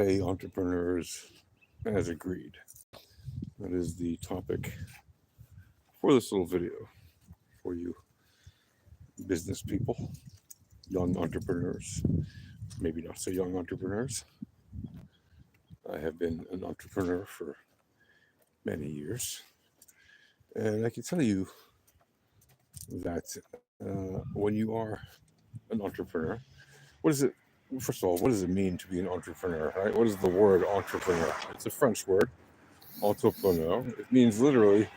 pay entrepreneurs as agreed. That is the topic for this little video for you business people, young entrepreneurs, maybe not so young entrepreneurs. I have been an entrepreneur for many years, and I can tell you that when you are an entrepreneur, what is it? First of all, what does it mean to be an entrepreneur? Right? What is the word entrepreneur? It's a French word, entrepreneur. It means literally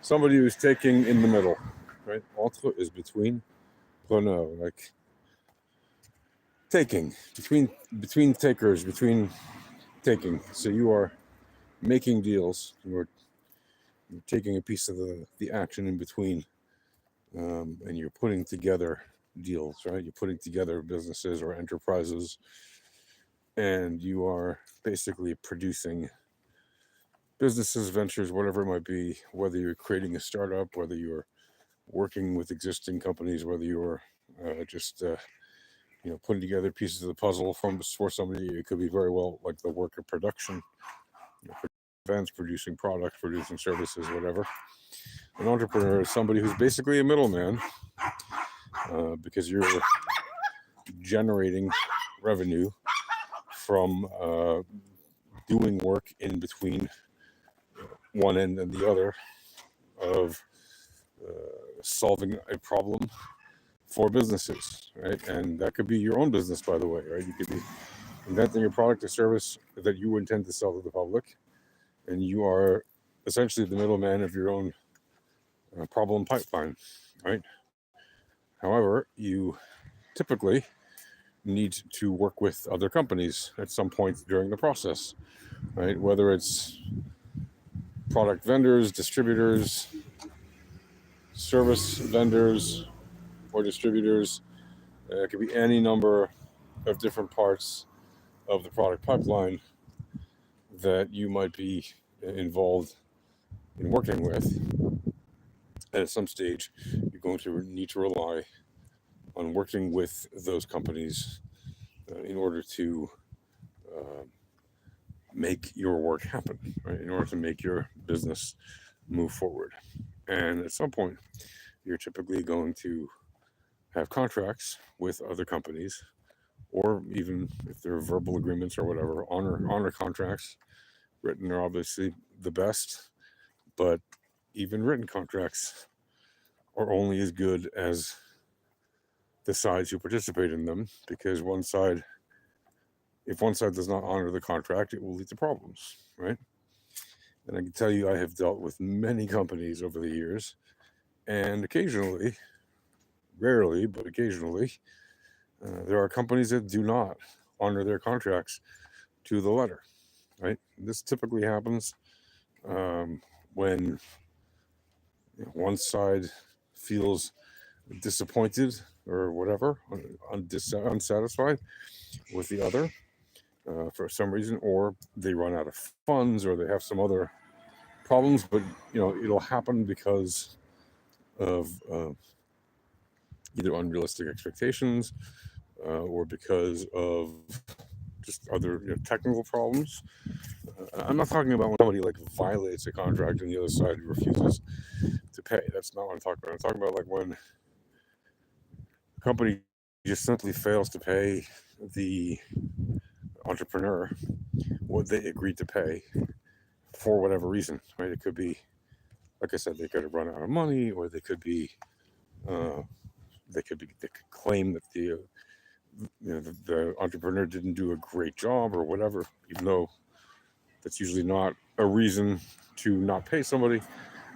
somebody who's taking in the middle. Right? Entre is between, preneur, like taking, between takers, between taking. So you are making deals. You're taking a piece of the action in between, and you're putting together deals, right? You're putting together businesses or enterprises, and you are basically producing businesses, ventures, whatever it might be, whether you're creating a startup, whether you're working with existing companies, whether you're just putting together pieces of the puzzle for somebody. It could be very well like the work of production, events, producing products, producing services, whatever. An entrepreneur is somebody who's basically a middleman, because you're generating revenue from doing work in between one end and the other of solving a problem for businesses, right? And that could be your own business, by the way, right? You could be inventing a product or service that you intend to sell to the public, and you are essentially the middleman of your own problem pipeline, right? However, you typically need to work with other companies at some point during the process, right? Whether it's product vendors, distributors, service vendors, or distributors. It could be any number of different parts of the product pipeline that you might be involved in working with. And at some stage, you're going to need to rely on working with those companies in order to make your work happen, right? In order to make your business move forward. And at some point, you're typically going to have contracts with other companies, or even if there are verbal agreements or whatever, honor contracts. Written are obviously the best, but even written contracts are only as good as the sides who participate in them, because if one side does not honor the contract, it will lead to problems, right? And I can tell you, I have dealt with many companies over the years, and occasionally, rarely, but occasionally, there are companies that do not honor their contracts to the letter, right? This typically happens when one side feels disappointed or whatever, unsatisfied with the other for some reason, or they run out of funds, or they have some other problems. But it'll happen because of either unrealistic expectations or because of just other technical problems. I'm not talking about when somebody like violates a contract and the other side refuses to pay. That's not what I'm talking about. I'm talking about like when a company just simply fails to pay the entrepreneur what they agreed to pay for whatever reason, right? It could be, like I said, they could have run out of money, or uh, they could claim that the entrepreneur didn't do a great job or whatever, even though that's usually not a reason to not pay somebody.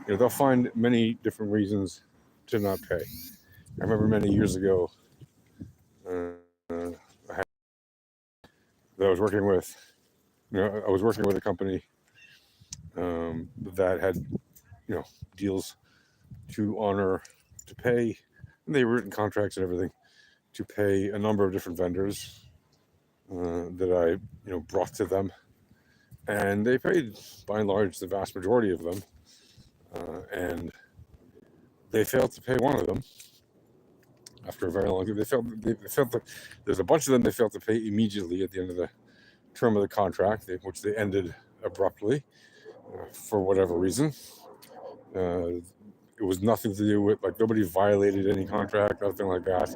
They'll find many different reasons to not pay. I remember many years ago that I was working with. I was working with a company that had deals to honor, to pay, and they were written contracts and everything to pay a number of different vendors that I brought to them, and they paid by and large the vast majority of them, and they failed to pay one of them after a very long time. They failed. They failed to, there's a bunch of them they failed to pay immediately at the end of the term of the contract, which they ended abruptly for whatever reason. It was nothing to do with, like, nobody violated any contract, nothing like that.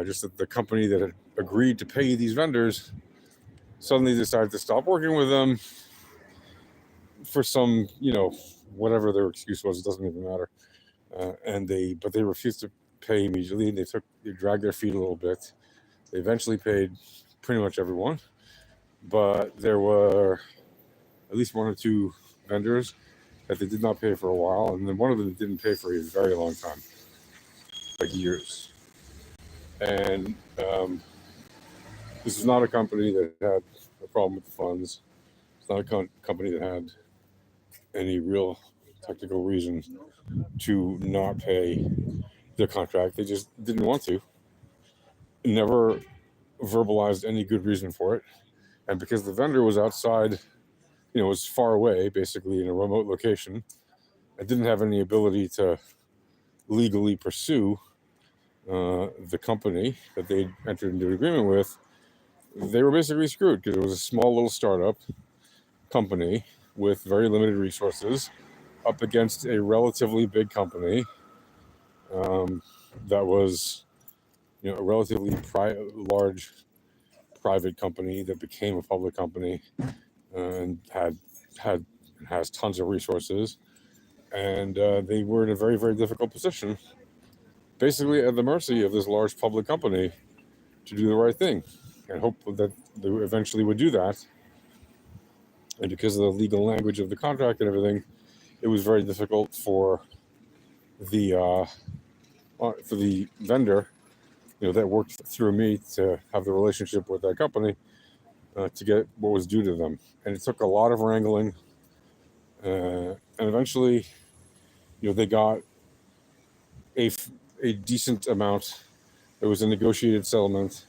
Just that the company that had agreed to pay these vendors suddenly decided to stop working with them for some, whatever their excuse was. It doesn't even matter. But they refused to pay immediately. They dragged their feet a little bit. They eventually paid pretty much everyone, but there were at least one or two vendors that they did not pay for a while, and then one of them didn't pay for a very long time, like years. And this is not a company that had a problem with the funds. It's not a company that had any real technical reason to not pay their contract. They just didn't want to. Never verbalized any good reason for it. And because the vendor was outside, was far away, basically in a remote location, and didn't have any ability to legally pursue the company that they entered into an agreement with, they were basically screwed because it was a small little startup company with very limited resources up against a relatively big company that was, a relatively large private company that became a public company and has tons of resources, and they were in a very, very difficult position, basically at the mercy of this large public company to do the right thing and hope that they eventually would do that. And because of the legal language of the contract and everything, it was very difficult for the vendor, that worked through me to have the relationship with that company to get what was due to them. And it took a lot of wrangling, and eventually, they got a decent amount. It was a negotiated settlement.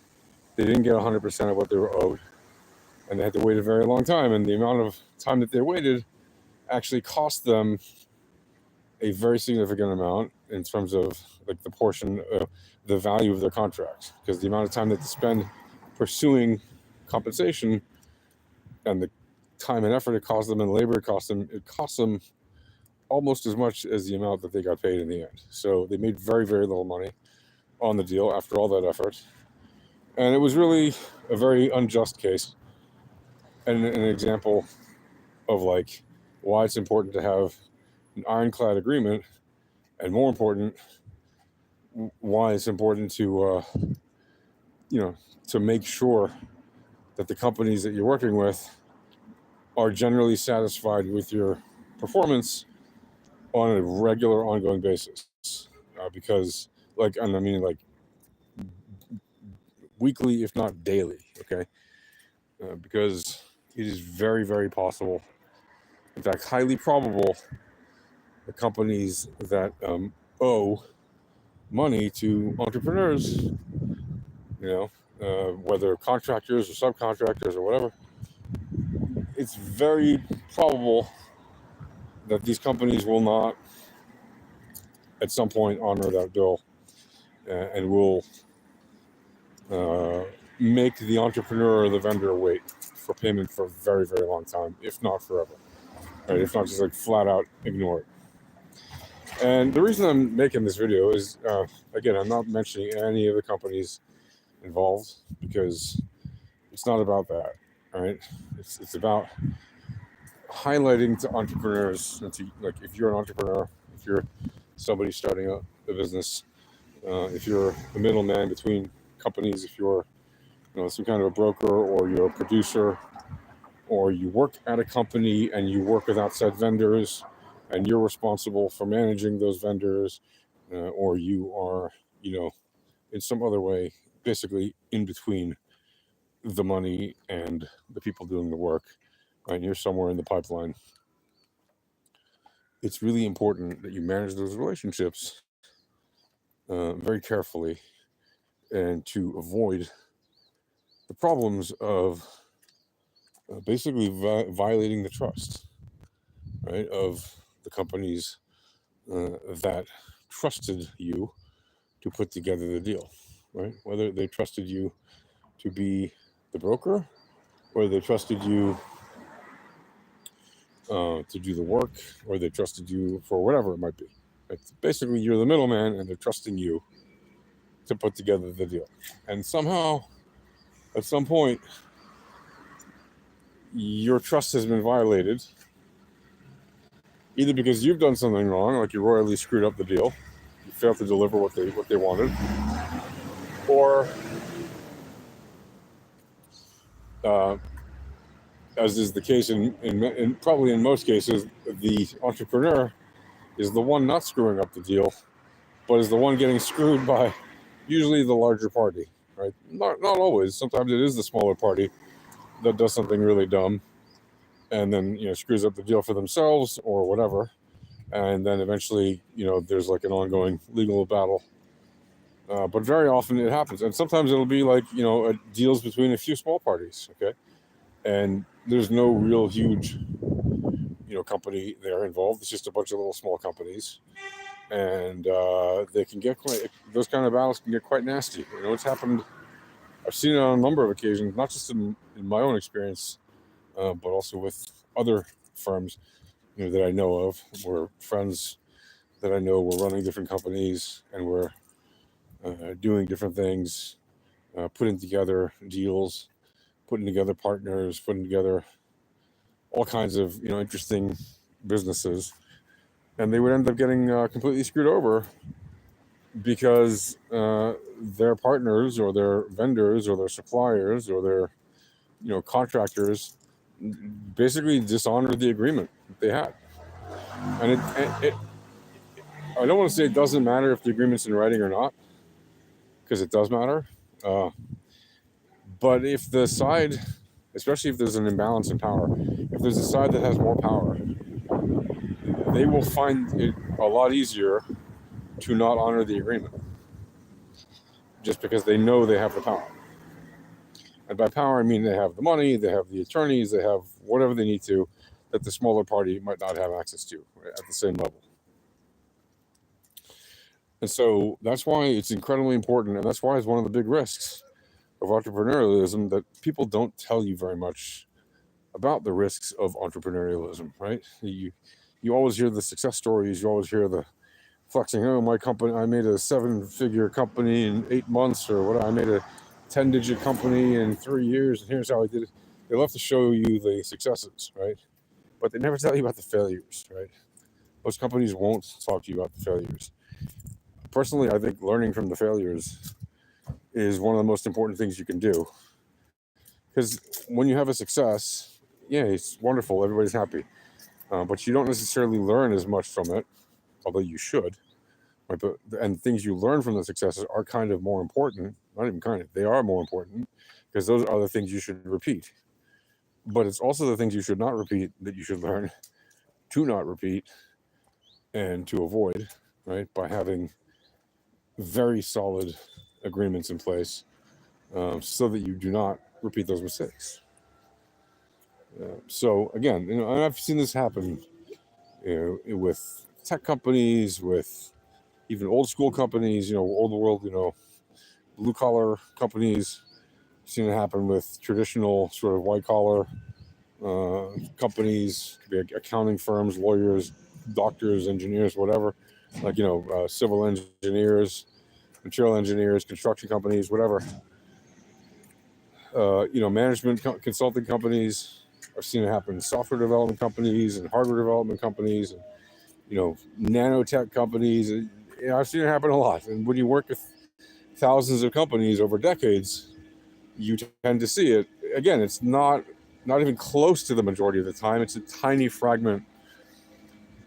They didn't get 100% of what they were owed, and they had to wait a very long time. And the amount of time that they waited actually cost them a very significant amount in terms of, like, the portion, the value of their contract, because the amount of time that they spend pursuing compensation and the time and effort it cost them and labor it cost them almost as much as the amount that they got paid in the end. So they made very, very little money on the deal after all that effort. And it was really a very unjust case and an example of, like, why it's important to have an ironclad agreement, and more important, why it's important to to make sure that the companies that you're working with are generally satisfied with your performance on a regular, ongoing basis. Because, like weekly, if not daily, okay? Because it is very, very possible, in fact, highly probable, the companies that owe money to entrepreneurs, whether contractors or subcontractors or whatever, it's very probable that these companies will not, at some point, honor that bill and will make the entrepreneur or the vendor wait for payment for a very, very long time, if not forever. Right? If not just, like, flat out ignore it. And the reason I'm making this video is, again, I'm not mentioning any of the companies involved, because it's not about that. Right? It's about highlighting to entrepreneurs, and to, like, if you're an entrepreneur, if you're somebody starting up a business, if you're a middleman between companies, if you're some kind of a broker, or you're a producer, or you work at a company and you work with outside vendors and you're responsible for managing those vendors, or you are, in some other way, basically in between the money and the people doing the work, and you're somewhere in the pipeline, it's really important that you manage those relationships very carefully, and to avoid the problems of basically violating the trust, right, of the companies that trusted you to put together the deal, right? Whether they trusted you to be the broker, or they trusted you to do the work, or they trusted you for whatever it might be. It's basically, you're the middleman, and they're trusting you to put together the deal. And somehow, at some point, your trust has been violated, either because you've done something wrong, like you royally screwed up the deal, you failed to deliver what they wanted, or as is the case in probably in most cases, the entrepreneur is the one not screwing up the deal, but is the one getting screwed by usually the larger party, right? Not always. Sometimes it is the smaller party that does something really dumb, and then screws up the deal for themselves or whatever, and then eventually there's like an ongoing legal battle. But very often it happens, and sometimes it'll be like deals between a few small parties, okay, and there's no real huge company there involved. It's just a bunch of little small companies, and they can get those kind of battles can get quite nasty. It's happened. I've seen it on a number of occasions, not just in my own experience, but also with other firms that I know of, where friends that I know were running different companies and were doing different things, putting together deals, putting together partners, putting together all kinds of interesting businesses, and they would end up getting completely screwed over because their partners or their vendors or their suppliers or their contractors basically dishonored the agreement that they had. And it I don't want to say it doesn't matter if the agreement's in writing or not, because it does matter. But if the side, especially if there's an imbalance in power, if there's a side that has more power, they will find it a lot easier to not honor the agreement, just because they know they have the power. And by power, I mean they have the money, they have the attorneys, they have whatever they need to, that the smaller party might not have access to at the same level. And so that's why it's incredibly important, and that's why it's one of the big risks of entrepreneurialism, that people don't tell you very much about the risks of entrepreneurialism, right? You always hear the success stories, you always hear the flexing, oh, my company, I made a 7-figure company in 8 months, or what, I made a 10-digit company in 3 years, and here's how I did it. They love to show you the successes, right? But they never tell you about the failures, right? Most companies won't talk to you about the failures. Personally, I think learning from the failures is one of the most important things you can do. Because when you have a success, yeah, it's wonderful, everybody's happy. But you don't necessarily learn as much from it, although you should. Right? And things you learn from the successes are kind of more important. Not even kind of, they are more important, because those are the things you should repeat. But it's also the things you should not repeat that you should learn to not repeat and to avoid, right? By having very solid agreements in place, so that you do not repeat those mistakes. So again, and I've seen this happen with tech companies, with even old school companies, old world, blue collar companies. I've seen it happen with traditional sort of white collar companies, could be accounting firms, lawyers, doctors, engineers, whatever, like civil engineers, material engineers, construction companies, whatever. Management consulting companies. I've seen it happen in software development companies and hardware development companies, and nanotech companies. I've seen it happen a lot. And when you work with thousands of companies over decades, you tend to see it. Again, it's not even close to the majority of the time. It's a tiny fragment,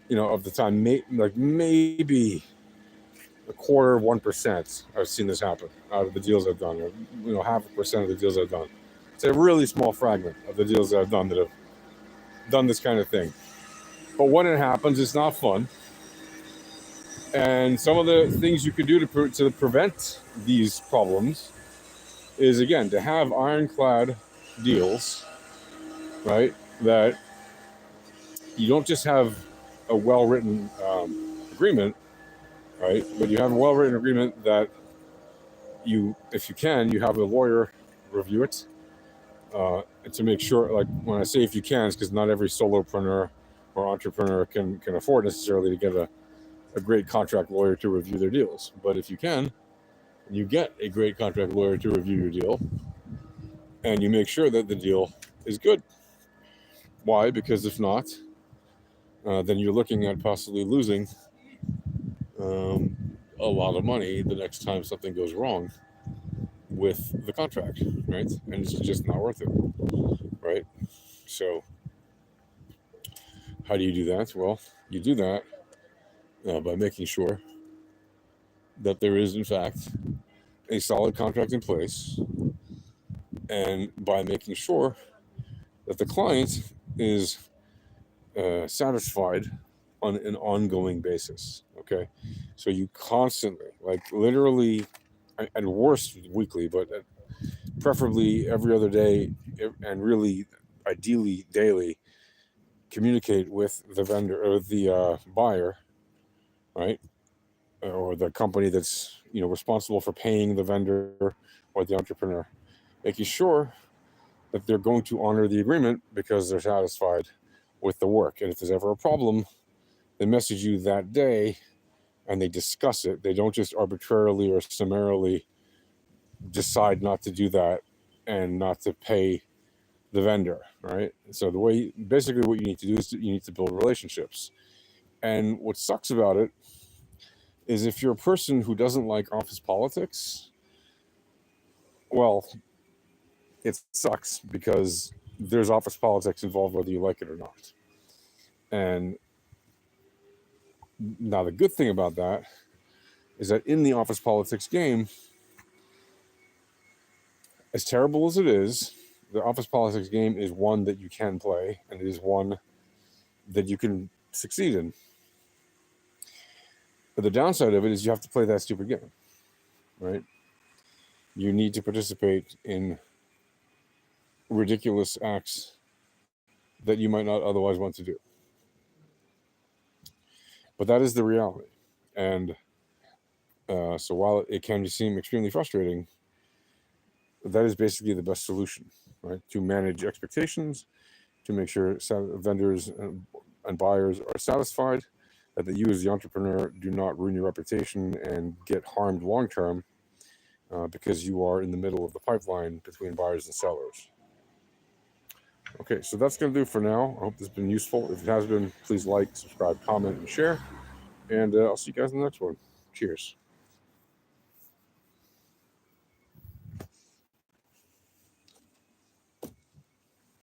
of the time. Like maybe 0.25%. I've seen this happen out of the deals I've done. Or, 0.5% of the deals I've done. It's a really small fragment of the deals that I've done that have done this kind of thing. But when it happens, it's not fun. And some of the things you can do to prevent these problems is, again, to have ironclad deals, right? That you don't just have a well-written agreement, right? But you have a well-written agreement that if you can, you have a lawyer review it. to make sure, like when I say if you can, it's because not every solopreneur or entrepreneur can afford necessarily to get a great contract lawyer to review their deals. But if you can, you get a great contract lawyer to review your deal, and you make sure that the deal is good. Why? Because if not, then you're looking at possibly losing a lot of money the next time something goes wrong with the contract, right? And it's just not worth it, right? So, how do you do that? Well, you do that by making sure that there is, in fact, a solid contract in place, and by making sure that the client is satisfied on an ongoing basis. Okay, so you constantly, like literally, at worst weekly, but preferably every other day, and really ideally daily, communicate with the vendor or the buyer, right, or the company that's responsible for paying the vendor or the entrepreneur, making sure that they're going to honor the agreement because they're satisfied with the work. And if there's ever a problem, they message you that day and they discuss it. They don't just arbitrarily or summarily decide not to do that and not to pay the vendor, right? So basically what you need to do is you need to build relationships. And what sucks about it is if you're a person who doesn't like office politics, well, it sucks because there's office politics involved whether you like it or not. And now the good thing about that is that in the office politics game, as terrible as it is, the office politics game is one that you can play, and it is one that you can succeed in. But the downside of it is you have to play that stupid game, right? You need to participate in ridiculous acts that you might not otherwise want to do. But that is the reality. And so while it can seem extremely frustrating, that is basically the best solution, right? To manage expectations, to make sure vendors and buyers are satisfied, that you as the entrepreneur do not ruin your reputation and get harmed long term because you are in the middle of the pipeline between buyers and sellers. Okay, so that's going to do it for now. I hope this has been useful. If it has been, please like, subscribe, comment, and share. And I'll see you guys in the next one. Cheers.